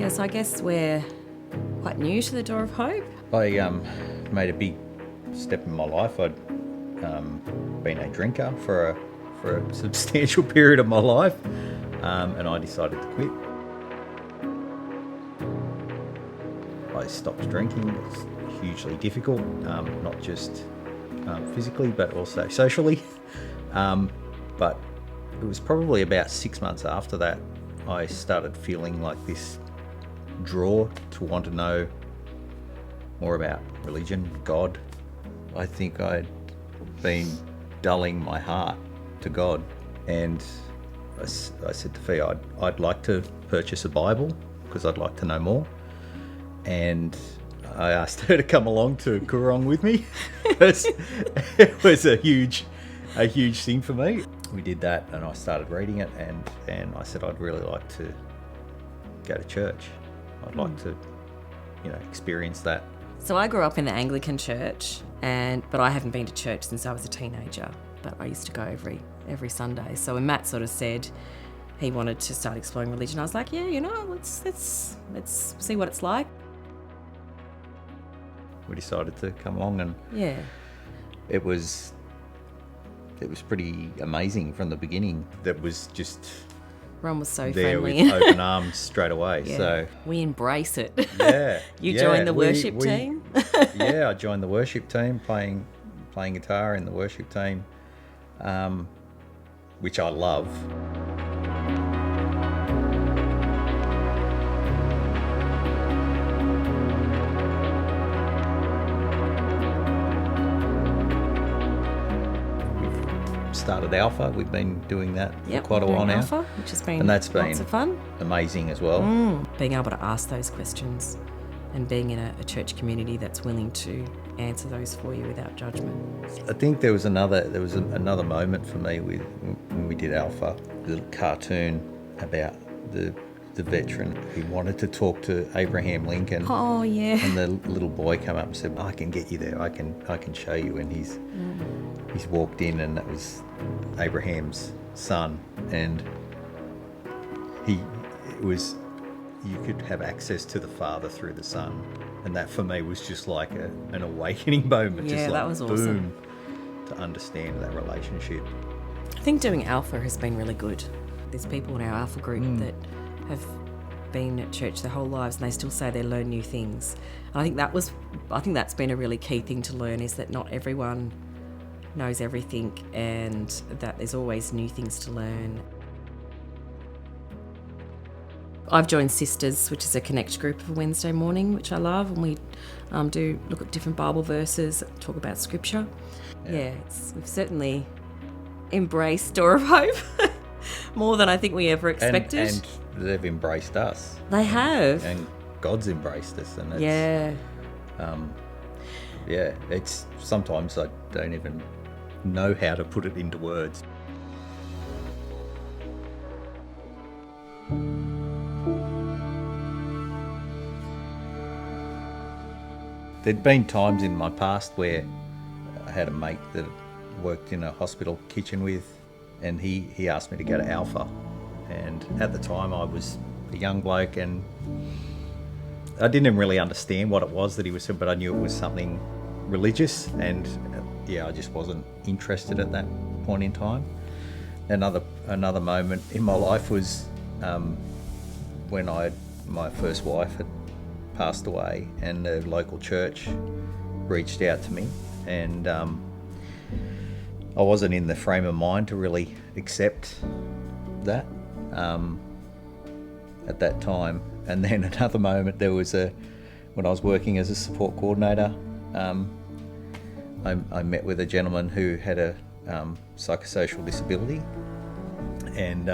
Yes, I guess we're quite new to the Door of Hope. I made a big step in my life. I'd been a drinker for a substantial period of my life, and I decided to quit. I stopped drinking. It was hugely difficult, not just physically but also socially. But it was probably about 6 months after that I started feeling like this draw to want to know more about religion, God. I think I'd been dulling my heart to God, and I said to Fee, I'd like to purchase a Bible because I'd like to know more. And I asked her to come along to Coorong with me because it was a huge thing for me. We did that, and I started reading it, and I said I'd really like to go to church. I'd like to, experience that. So I grew up in the Anglican church, but I haven't been to church since I was a teenager. But I used to go every Sunday. So when Matt sort of said he wanted to start exploring religion, I was like, yeah, let's see what it's like. We decided to come along, and yeah, it was pretty amazing from the beginning. That was just Ron was so there friendly. with open arms straight away. Yeah. So we embrace it. Yeah, You joined the worship team. Yeah, I joined the worship team, playing guitar in the worship team, which I love. Started Alpha. We've been doing that for quite a while now. Alpha, which has been and that's been lots of fun. Amazing as well. Being able to ask those questions and being in a church community that's willing to answer those for you without judgment. I think there was another moment for me when we did Alpha, the little cartoon about the veteran who wanted to talk to Abraham Lincoln. Oh yeah. And the little boy came up and said, "I can get you there. I can show you." And he's walked in, and that was Abraham's son, and you could have access to the Father through the Son, and that for me was just like an awakening moment. Yeah, just like that was boom, awesome. to understand that relationship. I think doing Alpha has been really good. There's people in our Alpha group that have been at church their whole lives, and they still say they learn new things. And I think that's been a really key thing to learn, is that not everyone knows everything, and that there's always new things to learn. I've joined Sisters, which is a Connect group of a Wednesday morning, which I love, and we do look at different Bible verses, talk about scripture. Yeah, we've certainly embraced Door of Hope more than I think we ever expected. And they've embraced us. They have. And God's embraced us, and it's, it's sometimes I don't even know how to put it into words. There'd been times in my past where I had a mate that I worked in a hospital kitchen with, and he asked me to go to Alpha. And at the time I was a young bloke, and I didn't really understand what it was that he was saying, but I knew it was something religious, and I just wasn't interested at that point in time. Another moment in my life was when my first wife had passed away, and the local church reached out to me, and I wasn't in the frame of mind to really accept that at that time. And then another moment, there was when I was working as a support coordinator, I met with a gentleman who had a psychosocial disability, and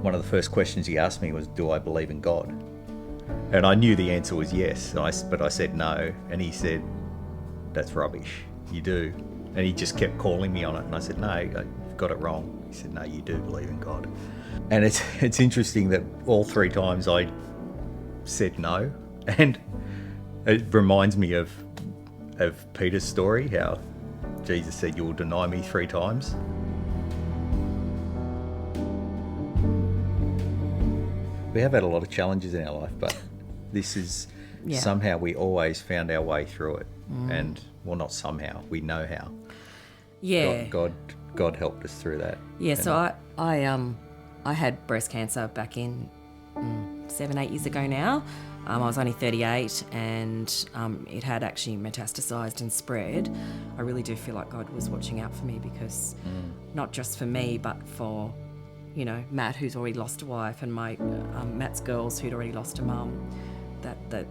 one of the first questions he asked me was, "Do I believe in God?" And I knew the answer was yes, but I said no, and he said, "That's rubbish, you do." And he just kept calling me on it, and I said, "No, you've got it wrong." He said, "No, you do believe in God." And it's interesting that all three times I said no, and it reminds me of Peter's story, how Jesus said, "You will deny me 3 times." we have had a lot of challenges in our life, but this is somehow we always found our way through it. And well, not somehow, we know how. Yeah. God helped us through that. Yeah. So I had breast cancer back in 7-8 years ago now. I was only 38, and it had actually metastasized and spread. I really do feel like God was watching out for me, because not just for me, but for, you know, Matt, who's already lost a wife, and my Matt's girls who'd already lost a mum. That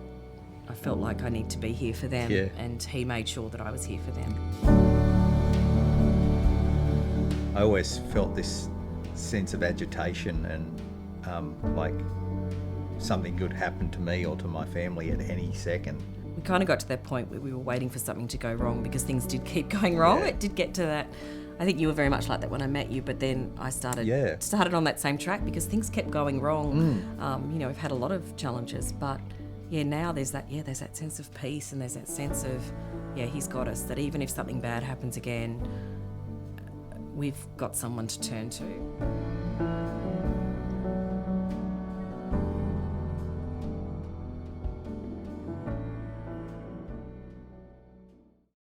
I felt like I need to be here for them, and he made sure that I was here for them. I always felt this sense of agitation and like something could happen to me or to my family at any second. We kind of got to that point where we were waiting for something to go wrong, because things did keep going wrong. It did get to that. I think you were very much like that when I met you, but then I started on that same track, because things kept going wrong. You know, we've had a lot of challenges, but now there's that sense of peace, and there's that sense of he's got us, that even if something bad happens again, we've got someone to turn to.